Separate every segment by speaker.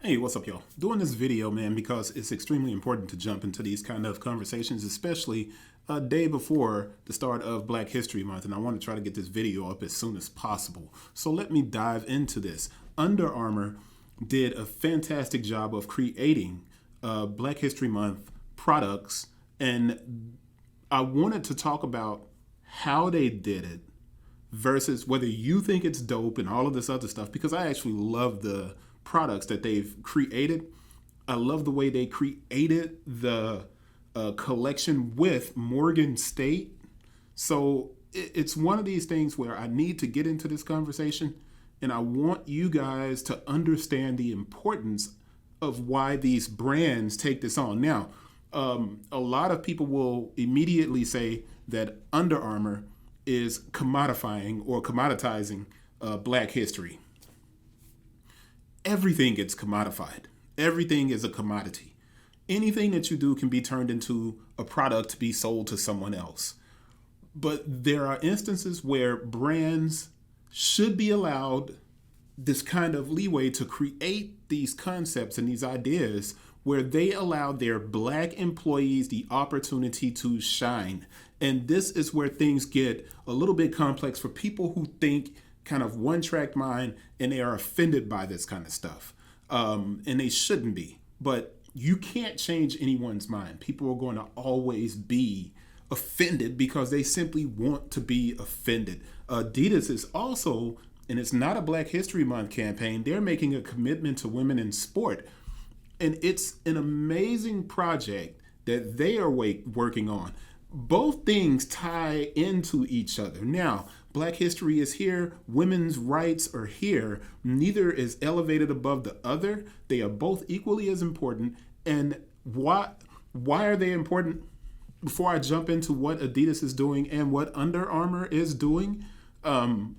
Speaker 1: Hey, what's up, y'all? Doing this video, man, because it's extremely important to jump into these kind of conversations, especially a day before the start of Black History Month, and I want to try to get this video up as soon as possible. So let me dive into this. Under Armour did a fantastic job of creating Black History Month products, and I wanted to talk about how they did it versus whether you think it's dope and all of this other stuff, because I actually love the products that they've created. I love the way they created the collection with Morgan State. So it's one of these things where I need to get into this conversation, and I want you guys to understand the importance of why these brands take this on. Now, a lot of people will immediately say that Under Armour is commodifying or commoditizing Black history. Everything gets commodified. Everything is a commodity. Anything that you do can be turned into a product to be sold to someone else. But there are instances where brands should be allowed this kind of leeway to create these concepts and these ideas where they allow their Black employees the opportunity to shine. And this is where things get a little bit complex for people who think kind of one-track mind and they are offended by this kind of stuff. And they shouldn't be. But you can't change anyone's mind. People are going to always be offended because they simply want to be offended. Adidas is also, and it's not a Black History Month campaign, they're making a commitment to women in sport. And it's an amazing project that they are working on. Both things tie into each other. Now, Black history is here, women's rights are here. Neither is elevated above the other. They are both equally as important. And why are they important? Before I jump into what Adidas is doing and what Under Armour is doing, I'm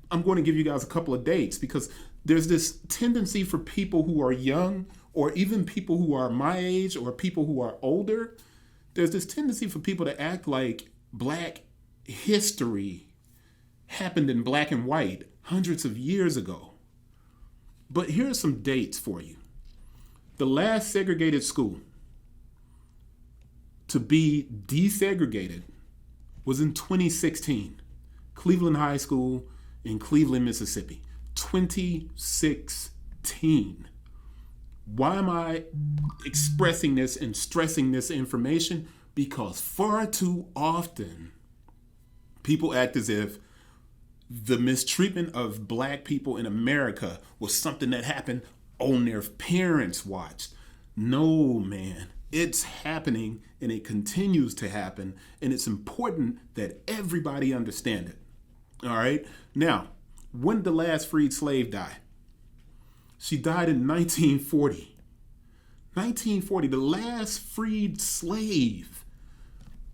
Speaker 1: going to give you guys a couple of dates, because there's this tendency for people who are young, or even people who are my age, or people who are older. There's this tendency for people to act like Black history happened in black and white hundreds of years ago. But here are some dates for you. The last segregated school to be desegregated was in 2016. Cleveland High School in Cleveland, Mississippi. 2016. Why am I expressing this and stressing this information? Because far too often people act as if the mistreatment of Black people in America was something that happened on their parents' watch. No, man, it's happening and it continues to happen, and it's important that everybody understand it. All right. Now, when did the last freed slave die? She died in 1940. 1940, the last freed slave.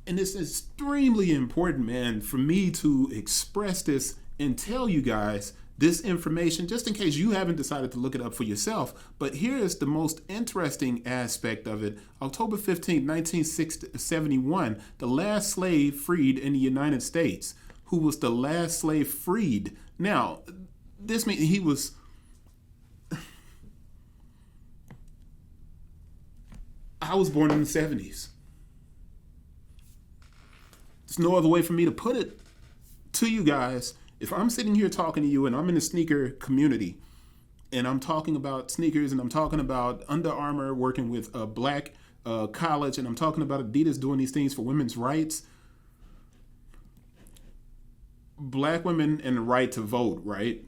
Speaker 1: And it's extremely important, man, for me to express this and tell you guys this information, just in case you haven't decided to look it up for yourself. But here is the most interesting aspect of it. October 15, 1971, the last slave freed in the United States. Who was the last slave freed? Now, this means he was... I was born in the 70s. There's no other way for me to put it to you guys. If I'm sitting here talking to you and I'm in the sneaker community and I'm talking about sneakers and I'm talking about Under Armour working with a Black college and I'm talking about Adidas doing these things for women's rights, Black women and the right to vote, right,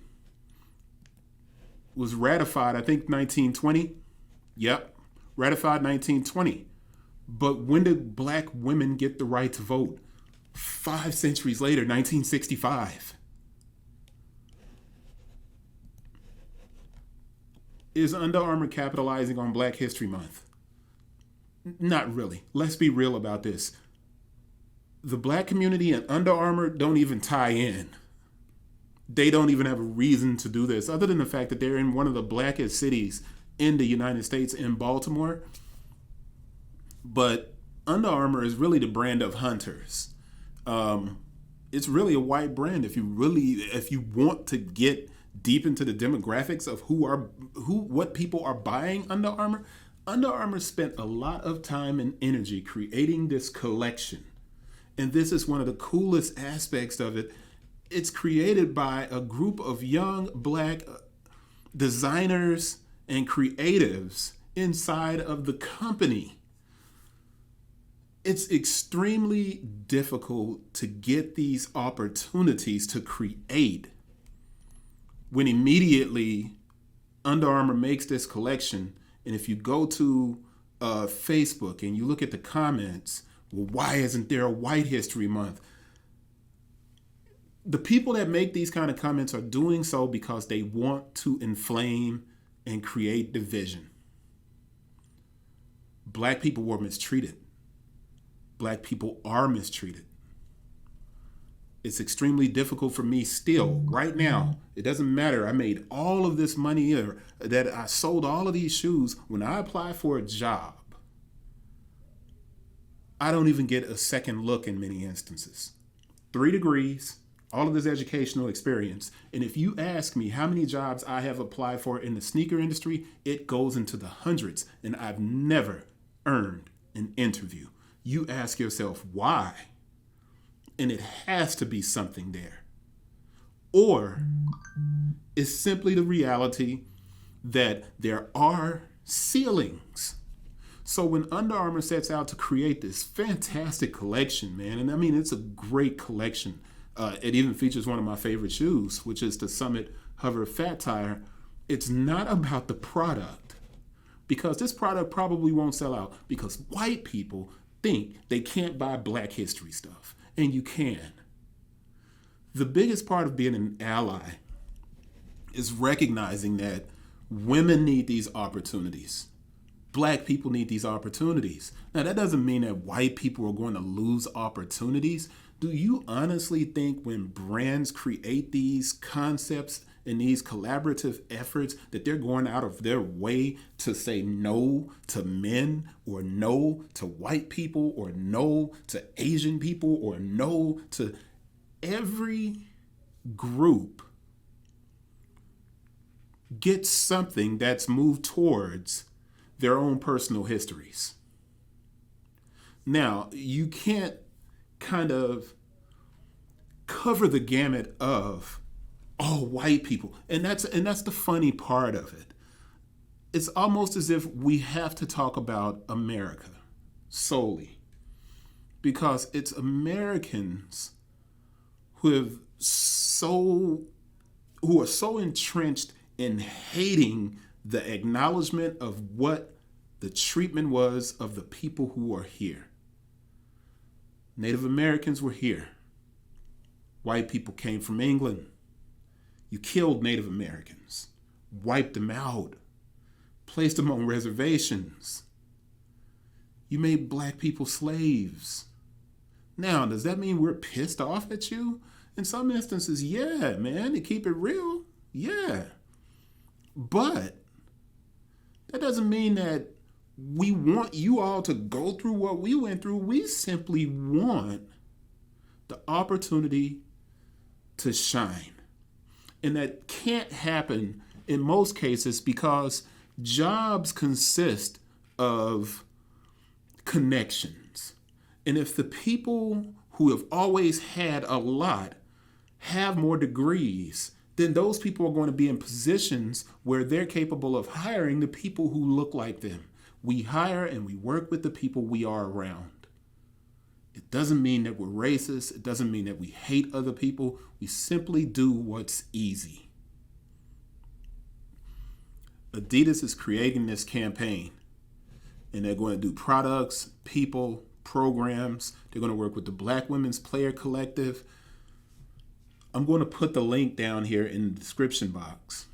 Speaker 1: was ratified, I think, 1920. Yep, ratified 1920. But when did Black women get the right to vote? 5 centuries later, 1965. Is Under Armour capitalizing on Black History Month? Not really. Let's be real about this. The Black community and Under Armour don't even tie in. They don't even have a reason to do this, other than the fact that they're in one of the blackest cities in the United States, in Baltimore. But Under Armour is really the brand of hunters. It's really a white brand if you want to get deep into the demographics of what people are buying Under Armour, Under Armour spent a lot of time and energy creating this collection. And this is one of the coolest aspects of it. It's created by a group of young black designers and creatives inside of the company. It's extremely difficult to get these opportunities to create when immediately Under Armour makes this collection. And if you go to Facebook and you look at the comments, well, why isn't there a White History Month? The people that make these kind of comments are doing so because they want to inflame and create division. Black people were mistreated. Black people are mistreated. It's extremely difficult for me still, right now. It doesn't matter. I made all of this money, or that I sold all of these shoes. When I apply for a job, I don't even get a second look in many instances. 3 degrees, all of this educational experience. And if you ask me how many jobs I have applied for in the sneaker industry, it goes into the hundreds. And I've never earned an interview. You ask yourself why? And it has to be something there. Or it's simply the reality that there are ceilings. So when Under Armour sets out to create this fantastic collection, man, and I mean, it's a great collection. It even features one of my favorite shoes, which is the Summit Hover Fat Tire. It's not about the product, because this product probably won't sell out because white people think they can't buy Black history stuff, and you can. The biggest part of being an ally is recognizing that women need these opportunities. Black people need these opportunities. Now, that doesn't mean that white people are going to lose opportunities. Do you honestly think when brands create these concepts and these collaborative efforts that they're going out of their way to say no to men, or no to white people, or no to Asian people, or no to every group gets something that's moved towards their own personal histories? Now, you can't kind of cover the gamut of all white people. And that's the funny part of it. It's almost as if we have to talk about America solely, because it's Americans who are so entrenched in hating the acknowledgement of what the treatment was of the people who are here. Native Americans were here. White people came from England. You killed Native Americans, wiped them out, placed them on reservations. You made Black people slaves. Now, does that mean we're pissed off at you? In some instances, yeah, man, to keep it real, yeah. But that doesn't mean that we want you all to go through what we went through. We simply want the opportunity to shine. And that can't happen in most cases because jobs consist of connections. And if the people who have always had a lot have more degrees, then those people are going to be in positions where they're capable of hiring the people who look like them. We hire and we work with the people we are around. It doesn't mean that we're racist. It doesn't mean that we hate other people. We simply do what's easy. Adidas is creating this campaign, and they're going to do products, people, programs. They're going to work with the Black Women's Player Collective. I'm going to put the link down here in the description box.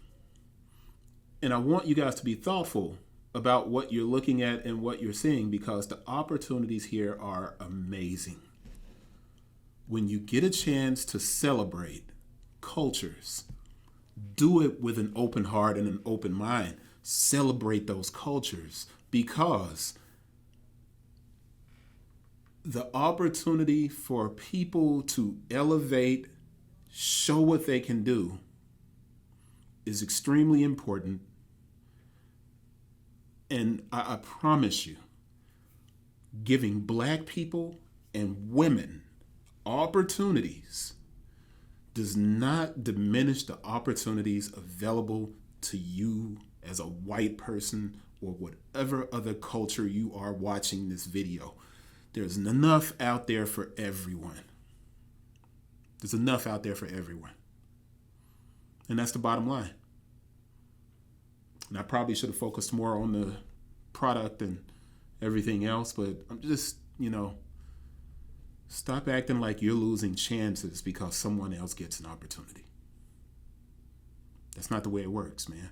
Speaker 1: And I want you guys to be thoughtful about what you're looking at and what you're seeing, because the opportunities here are amazing. When you get a chance to celebrate cultures, do it with an open heart and an open mind. Celebrate those cultures, because the opportunity for people to elevate, show what they can do, is extremely important. And I promise you, giving Black people and women opportunities does not diminish the opportunities available to you as a white person or whatever other culture you are watching this video. There's enough out there for everyone. There's enough out there for everyone. And that's the bottom line. And I probably should have focused more on the product and everything else, but I'm just, stop acting like you're losing chances because someone else gets an opportunity. That's not the way it works, man.